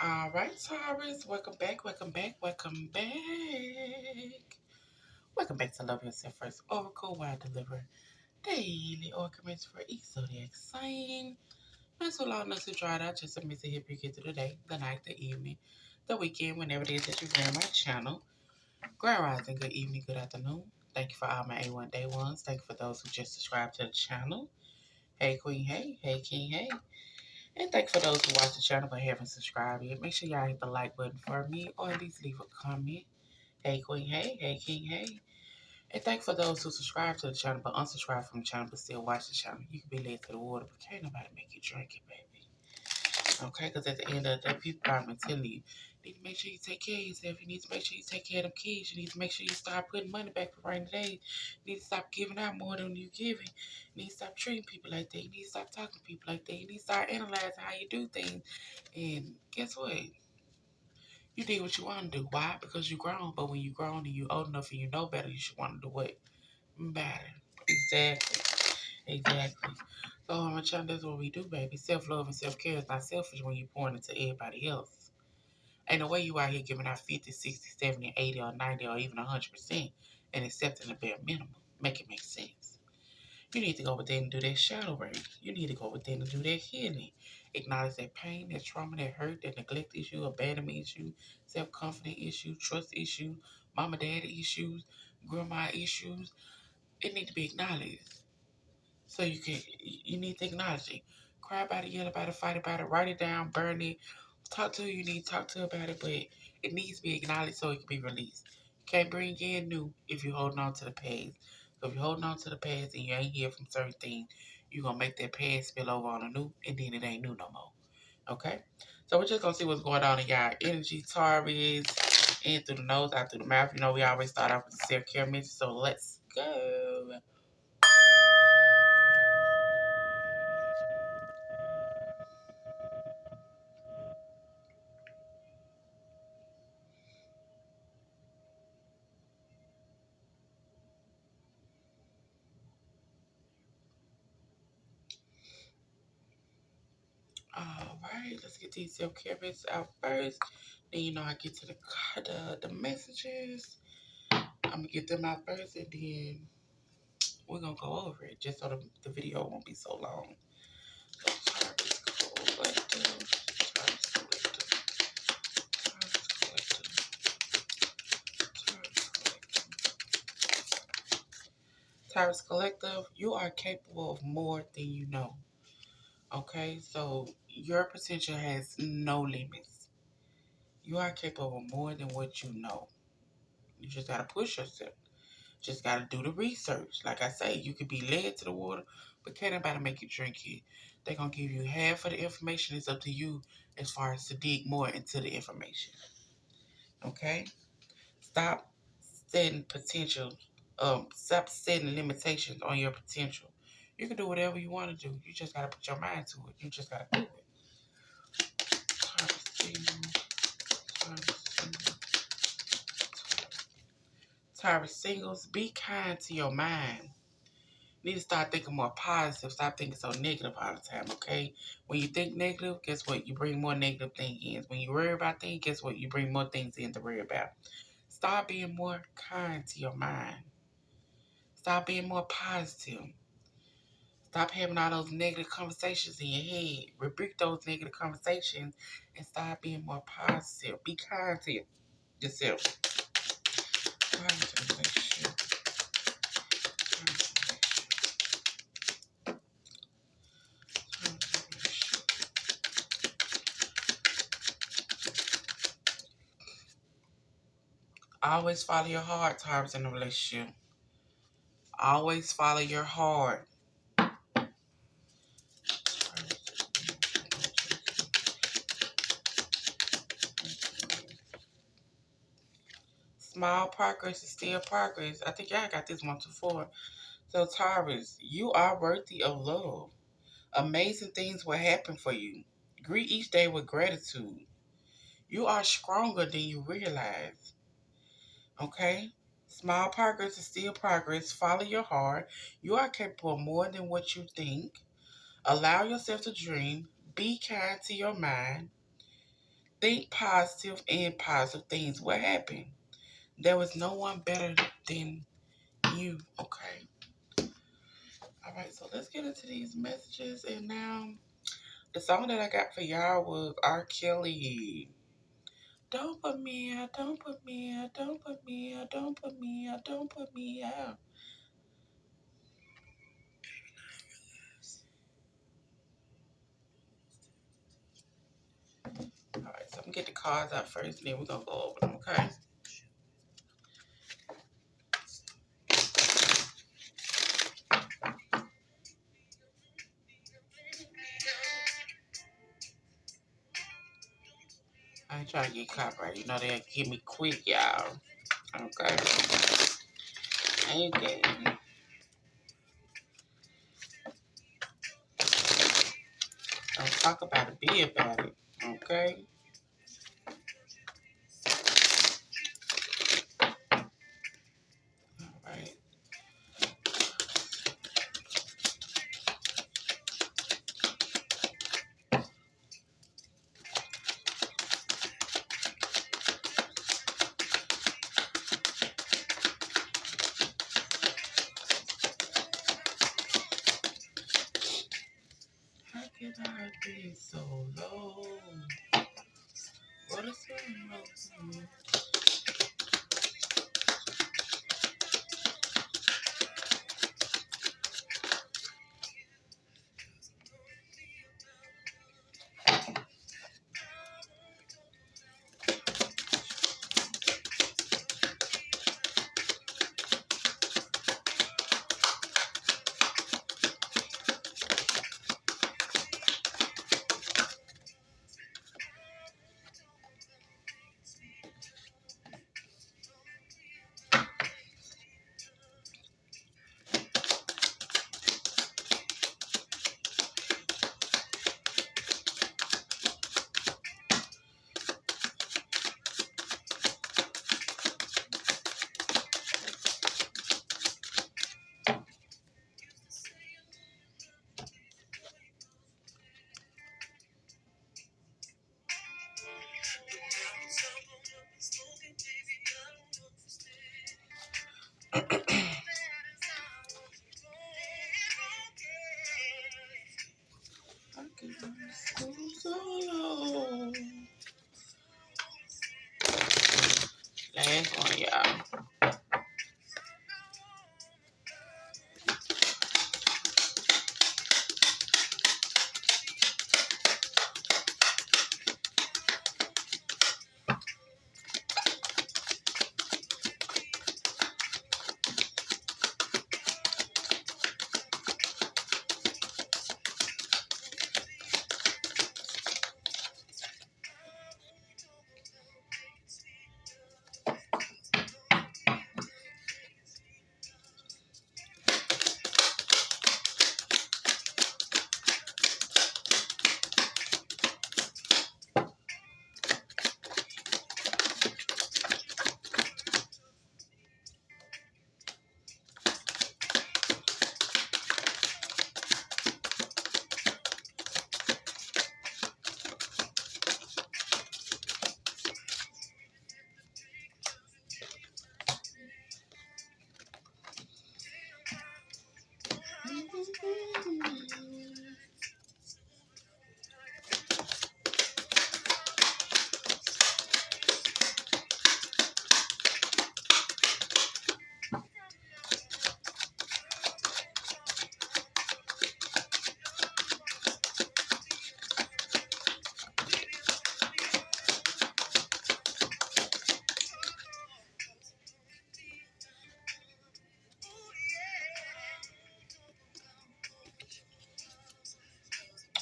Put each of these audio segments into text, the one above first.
All right, Taurus, welcome back, welcome back, welcome back. Welcome back to Love Yourself First Oracle, where I deliver daily oracles for each zodiac sign. Not so long, not too dry out, just a minute to help you get through the day, the night, the evening, the weekend, whenever it is that you're on my channel. Grand rising, good evening, good afternoon. Thank you for all my A1 Day ones. Thank you for those who just subscribed to the channel. Hey Queen, hey King, hey. And thank you for those who watch the channel but haven't subscribed yet. Make sure y'all hit the like button for me or at least leave a comment. Hey Queen, hey King, hey. And thank you for those who subscribe to the channel but unsubscribe from the channel but still watch the channel. You can be led to the water, but can't nobody make you drink it, baby. Okay, because at the end of the day, people probably telling you, you need to make sure you take care of yourself. You need to make sure you take care of them kids. You need to make sure you start putting money back for rainy days. You need to stop giving out more than you giving. You need to stop treating people like that. You need to stop talking to people like that. You need to start analyzing how you do things. And guess what? You did what you want to do. Why? Because you grown. But when you grown and you old enough and you know better, you should want to do what? Better. Exactly. Exactly. So I'm gonna tell you that's what we do, baby. Self-love and self-care is not selfish when you point it to everybody else. Ain't no way you out here giving out 50, 60, 70, 80, or 90, or even 100% and accepting the bare minimum. Make it make sense. You need to go within and do that shadow work. You need to go within and do that healing. Acknowledge that pain, that trauma, that hurt, that neglect issue, abandonment issue, self-confidence issue, trust issue, mama daddy issues, grandma issues. It need to be acknowledged. So you need to acknowledge it. Cry about it, yell about it, fight about it, write it down, burn it, talk to who you need to talk to about it, but it needs to be acknowledged so it can be released. You can't bring in new if you're holding on to the past. So if you're holding on to the past and you ain't hear from certain things, you're gonna make that past spill over on a new and then it ain't new no more. Okay? So we're just gonna see what's going on in y'all energy, Taurus, in through the nose, out through the mouth. You know we always start off with the self-care message, so let's go. All right, let's get these self-care bits out first. Then I get to the messages. I'm gonna get them out first, and then we're gonna go over it just so the video won't be so long. So Taurus Collective, Taurus Collective, Taurus Collective, Taurus Collective. Taurus Collective, you are capable of more than you know. Okay, so your potential has no limits. You are capable of more than what you know. You just gotta push yourself. Just gotta do the research. Like I say, you could be led to the water, but can't nobody make you drink it. They're gonna give you half of the information. It's up to you as far as to dig more into the information. Okay? Stop setting potential. Stop setting limitations on your potential. You can do whatever you want to do. You just gotta put your mind to it. You just gotta do it. Taurus singles, Taurus singles, Taurus singles. Be kind to your mind. You need to start thinking more positive. Stop thinking so negative all the time, okay? When you think negative, guess what? You bring more negative things in. When you worry about things, guess what? You bring more things in to worry about. Start being more kind to your mind. Stop being more positive. Stop having all those negative conversations in your head. Rebuke those negative conversations and start being more positive. Be kind to yourself. Positive relationship. Positive relationship. Always follow your heart, Taurus, in a relationship. Always follow your heart. Small progress is still progress. I think y'all got this one before. So, Taurus, you are worthy of love. Amazing things will happen for you. Greet each day with gratitude. You are stronger than you realize. Okay? Small progress is still progress. Follow your heart. You are capable of more than what you think. Allow yourself to dream. Be kind to your mind. Think positive and positive things. What happened? There was no one better than you. Okay. All right. So let's get into these messages. And now the song that I got for y'all was R. Kelly. Don't put me out. Don't put me out. Don't put me out. Don't put me out. Don't put me out. All right. So I'm gonna get the cards out first, and then we're gonna go over them. Okay. I ain't trying to get copyright. You know they'll give me quick, y'all. Okay. Okay. Don't talk about it. Be about it. Okay. All right. How can I be so low? What is wrong? How can I be so low? Last one, y'all.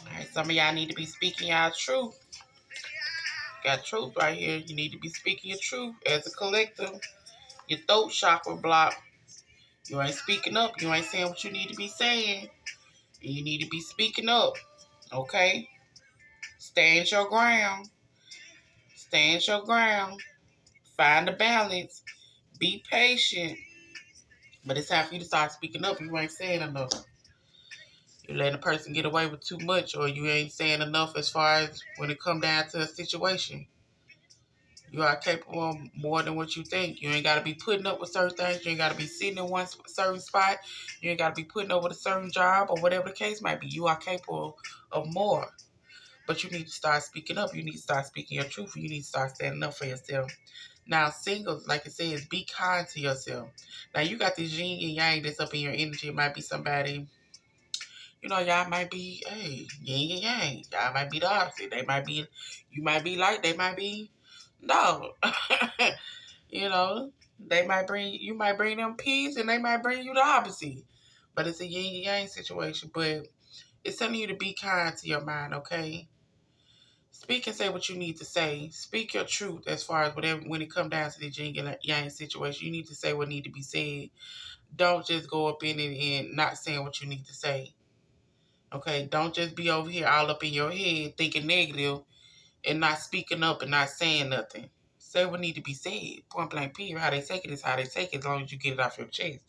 All right, some of y'all need to be speaking y'all truth. Got truth right here. You need to be speaking your truth as a collective. Your throat chakra block. You ain't speaking up. You ain't saying what you need to be saying. And you need to be speaking up. Okay? Stand your ground. Stand your ground. Find the balance. Be patient. But it's time for you to start speaking up. You ain't saying enough. You letting a person get away with too much, or you ain't saying enough as far as when it come down to a situation. You are capable of more than what you think. You ain't got to be putting up with certain things. You ain't got to be sitting in one certain spot. You ain't got to be putting up with a certain job or whatever the case might be. You are capable of more. But you need to start speaking up. You need to start speaking your truth. You need to start standing up for yourself. Now, singles, like I said, is be kind to yourself. Now, you got this yin and yang that's up in your energy. It might be somebody, y'all might be, hey, yin and yang. Y'all might be the opposite. They might be, you might be like, they might be, no. you know, you might bring them peace and they might bring you the opposite. But it's a yin and yang situation. But it's telling you to be kind to your mind, okay? Speak and say what you need to say. Speak your truth as far as whatever when it comes down to the yin and yang situation. You need to say what need to be said. Don't just go up in it and not saying what you need to say. Okay? Don't just be over here all up in your head thinking negative and not speaking up and not saying nothing. Say what need to be said. Point blank period. How they take it is how they take it as long as you get it off your chest.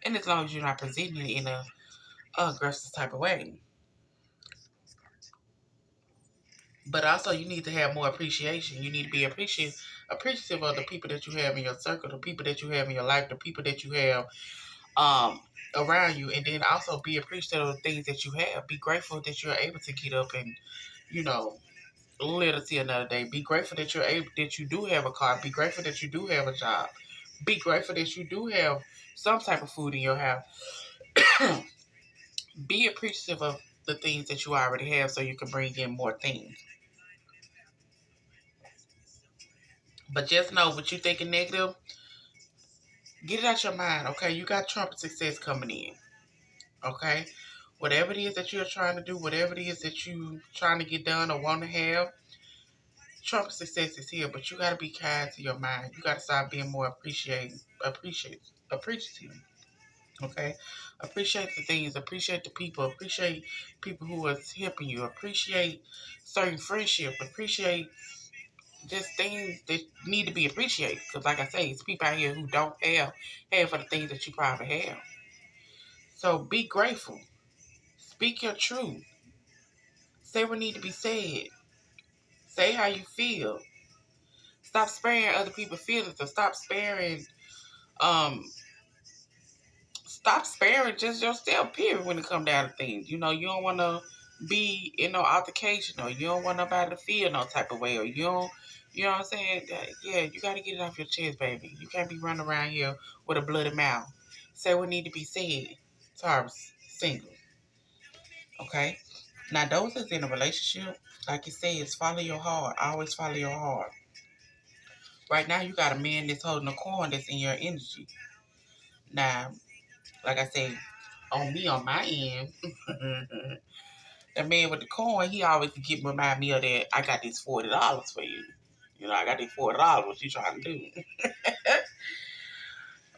And as long as you're not presenting it in a aggressive type of way. But also, you need to have more appreciation. You need to be appreciative of the people that you have in your circle, the people that you have in your life, the people that you have um, around you, and then also be appreciative of the things that you have. Be grateful that you're able to get up and you know live to see another day. Be grateful that that you do have a car. Be grateful that you do have a job. Be grateful that you do have some type of food in your house. Be appreciative of the things that you already have, so you can bring in more things. But just know, what you thinking negative, get it out your mind, okay? You got trumpet success coming in, okay? Whatever it is that you're trying to do, whatever it is that you trying to get done or want to have, trumpet success is here. But you got to be kind to your mind. You got to start being more appreciative, okay? Appreciate the things, appreciate the people who are helping you, appreciate certain friendship, appreciate just things that need to be appreciated. Because, like I say, it's people out here who don't have for the things that you probably have. So be grateful. Speak your truth. Say what need to be said. Say how you feel. Stop sparing other people's feelings, or um stop sparing just yourself, period, when it come down to things. You don't wanna be in no altercation, or you don't want nobody to feel no type of way, or you know what I'm saying? Yeah, you gotta get it off your chest, baby. You can't be running around here with a bloody mouth. Say what need to be said. Taurus, single. Okay? Now, those that's in a relationship, like you say, is follow your heart. Always follow your heart. Right now, you got a man that's holding a coin that's in your energy. Now, like I say, on my end, the man with the coin, he always remind me of that. I got this $40 for you. I got this $40. What you trying to do?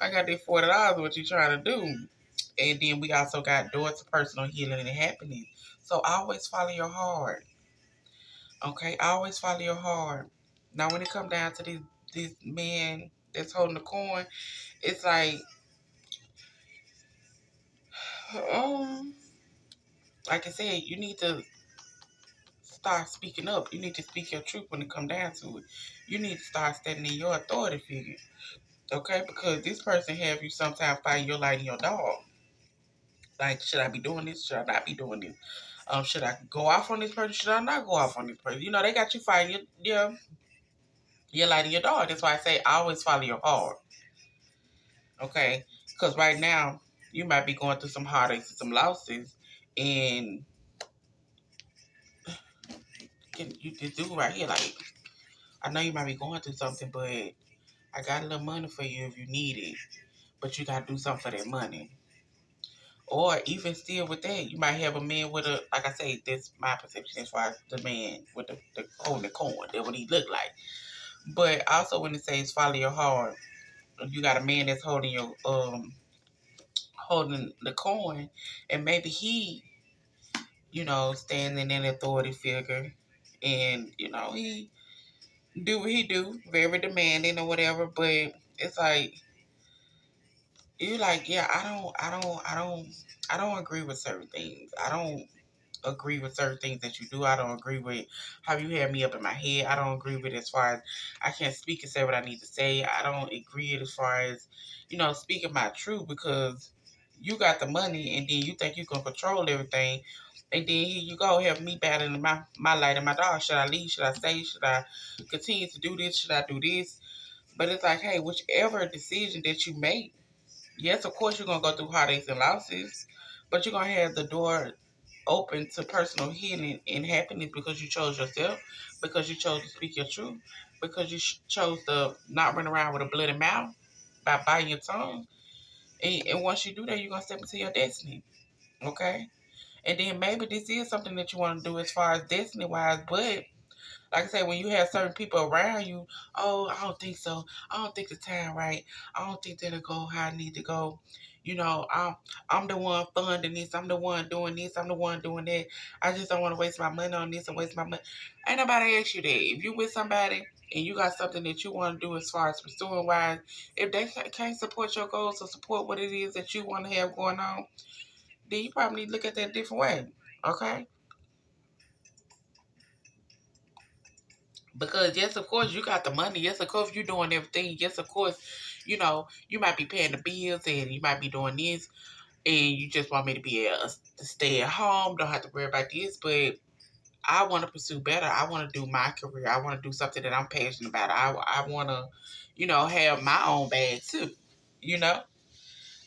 I got this $40. What you trying to do? And then we also got doors to personal healing and happiness. So always follow your heart. Okay, always follow your heart. Now, when it come down to this man that's holding the coin, it's like, um, like I said, you need to start speaking up. You need to speak your truth when it come down to it. You need to start standing in your authority figure. Okay, because this person have you sometimes fighting your light and your dog. Like, should I be doing this? Should I not be doing this? Should I go off on this person? Should I not go off on this person? They got you fighting your light and your dog. That's why I say always follow your heart. Okay? Because right now, you might be going through some heartaches and some losses. And you just do right here. Like, I know you might be going through something, but I got a little money for you if you need it. But you got to do something for that money. Or even still with that, you might have a man with like I say, that's my perception as far as the man with the holding the coin. That's what he look like. But also when it says follow your heart, you got a man that's holding the coin, and maybe he, standing in an authority figure, and he do what he do, very demanding or whatever. But it's like You like, yeah, I don't agree with certain things. I don't agree with certain things that you do. I don't agree with how you have me up in my head. I don't agree with as far as I can't speak and say what I need to say. I don't agree as far as, speaking my truth because you got the money and then you think you can control everything. And then here you go, have me battling my light and my dog. Should I leave? Should I stay? Should I continue to do this? Should I do this? But it's like, hey, whichever decision that you make, yes, of course you're gonna go through heartaches and losses, but you're gonna have the door open to personal healing and happiness because you chose yourself, because you chose to speak your truth, because you chose to not run around with a bloody mouth by biting your tongue. And once you do that, you're gonna step into your destiny. Okay? And then maybe this is something that you want to do as far as destiny wise, but like I said, when you have certain people around you, oh, I don't think so. I don't think the time right. I don't think that'll go how I need to go. I'm the one funding this. I'm the one doing this. I'm the one doing that. I just don't want to waste my money on this and waste my money. Ain't nobody ask you that. If you with somebody and you got something that you want to do as far as pursuing wise, if they can't support your goals or support what it is that you want to have going on, then you probably need to look at that a different way. Okay? Because yes, of course, you got the money. Yes, of course, you're doing everything. Yes, of course, you might be paying the bills and you might be doing this, and you just want me to be able to stay at home, don't have to worry about this. But I want to pursue better. I want to do my career. I want to do something that I'm passionate about. I want to, have my own bag too. You know,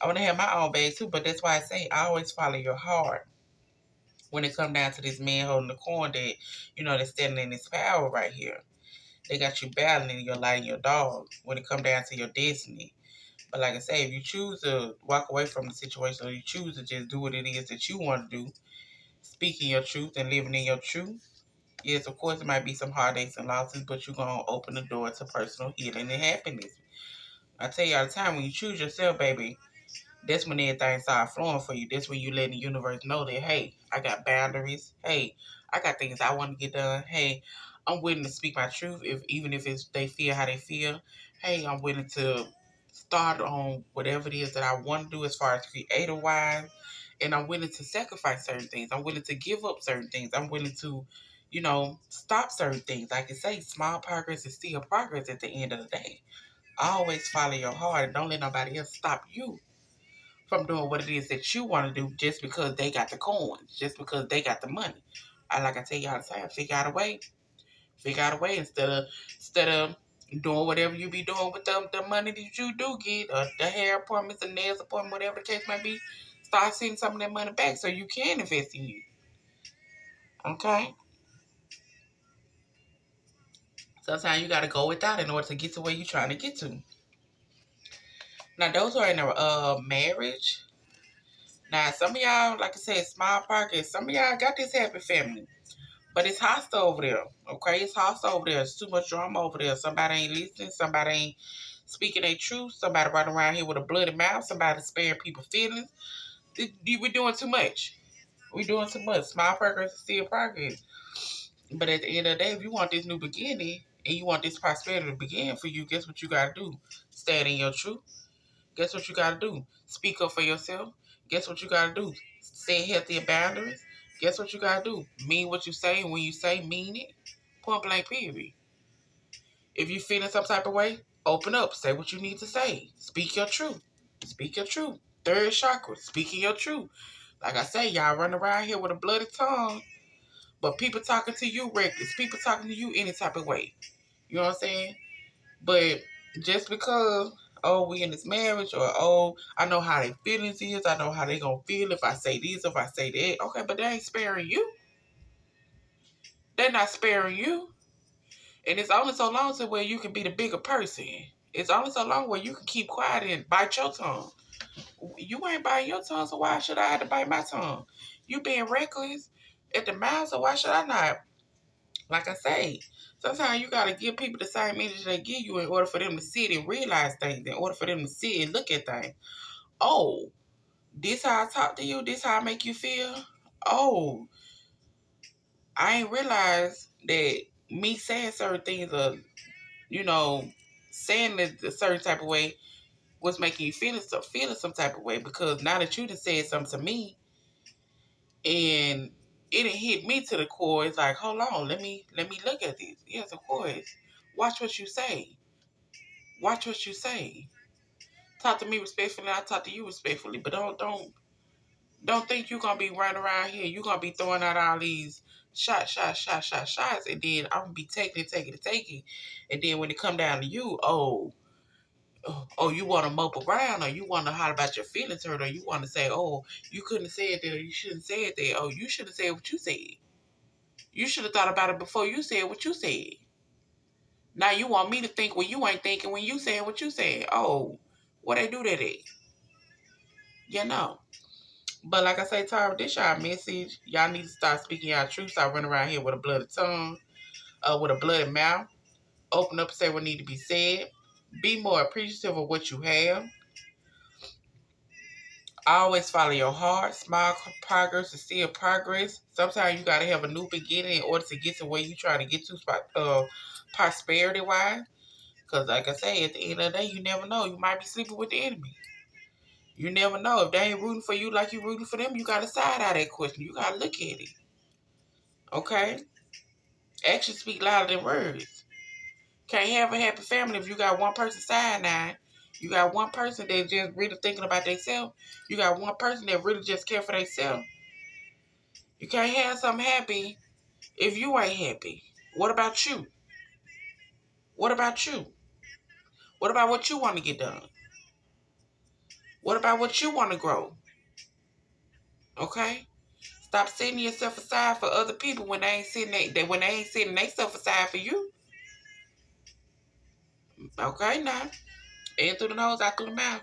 I want to have my own bag too. But that's why I say I always follow your heart when it come down to this man holding the corn that, that's standing in his power right here. They got you battling your light and your dog when it come down to your destiny. But like I say, if you choose to walk away from the situation or you choose to just do what it is that you want to do, speaking your truth and living in your truth, yes, of course, there might be some heartaches and losses, but you're going to open the door to personal healing and happiness. I tell you all the time, when you choose yourself, baby, that's when everything start flowing for you. That's when you let the universe know that, hey, I got boundaries. Hey, I got things I want to get done. Hey, I'm willing to speak my truth, even if they feel how they feel. Hey, I'm willing to start on whatever it is that I want to do as far as creative wise, and I'm willing to sacrifice certain things. I'm willing to give up certain things. I'm willing to, stop certain things. Like I say, small progress is still progress at the end of the day. Always follow your heart and don't let nobody else stop you from doing what it is that you want to do just because they got the coins, just because they got the money. Like I tell you all the time, figure out a way. Figure out a way instead of doing whatever you be doing with the money that you do get, or the hair appointments, the nails appointment, whatever the case might be. Start sending some of that money back so you can invest in you. Okay? Sometimes you gotta go without in order to get to where you're trying to get to. Now those are in a marriage. Now some of y'all, like I said, small pockets. Some of y'all got this happy family. But it's hostile over there, okay? It's hostile over there. It's too much drama over there. Somebody ain't listening. Somebody ain't speaking their truth. Somebody running around here with a bloody mouth. Somebody sparing people feelings. We're doing too much. We're doing too much. Small progress is still progress. But at the end of the day, if you want this new beginning and you want this prosperity to begin for you, guess what you got to do? Stand in your truth. Guess what you got to do? Speak up for yourself. Guess what you got to do? Set healthy boundaries. Guess what you got to do? Mean what you say, and when you say, mean it. Point blank, period. If you feeling some type of way, open up. Say what you need to say. Speak your truth. Speak your truth. Third chakra, speaking your truth. Like I say, y'all run around here with a bloody tongue, but people talking to you reckless. People talking to you any type of way. You know what I'm saying? But just because, oh, we in this marriage, or oh, I know how their feelings is, I know how they gonna feel if I say this, if I say that. Okay, but they ain't sparing you. They're not sparing you. And it's only so long to where you can be the bigger person. It's only so long where you can keep quiet and bite your tongue. You ain't biting your tongue, so why should I have to bite my tongue? You being reckless at the mouth, so why should I not? Like I say, sometimes you gotta give people the same energy they give you in order for them to sit and realize things, in order for them to sit and look at things. Oh, this how I talk to you, this how I make you feel. Oh, I ain't realized that me saying certain things, or saying it a certain type of way, What's making you feeling some type of way? Because now that you done said something to me, and it done hit me to the core. It's like, hold on, let me look at this. Yes, of course. Watch what you say. Watch what you say. Talk to me respectfully. I talk to you respectfully. But don't think you're gonna be running around here. You're gonna be throwing out all these shots, and then I'm gonna be taking, and then when it come down to you, oh, you want to mope around, or you want to holler about your feelings hurt, or you want to say, oh, you couldn't have said that, or you shouldn't have said that. Oh, you should have said what you said. You should have thought about it before you said what you said. Now you want me to think when you ain't thinking when you said what you said. Oh, what they do that at? You know. But like I say, Tara, this y'all message. Y'all need to start speaking y'all truth. Start running around here with a bloody tongue, with a bloody mouth. Open up and say what need to be said. Be more appreciative of what you have. Always follow your heart. Small progress is still progress. Sometimes you gotta have a new beginning in order to get to where you trying to get to, prosperity wise. Cause like I say, at the end of the day, you never know. You might be sleeping with the enemy. You never know. If they ain't rooting for you like you rooting for them, you gotta side out that question. You gotta look at it. Okay? Actions speak louder than words. Can't have a happy family if you got one person side now. You got one person that's just really thinking about themselves. You got one person that really just care for themselves. You can't have something happy if you ain't happy. What about you? What about you? What about what you want to get done? What about what you want to grow? Okay? Stop setting yourself aside for other people when they ain't setting themselves aside for you. Okay, now. In through the nose, out through the mouth.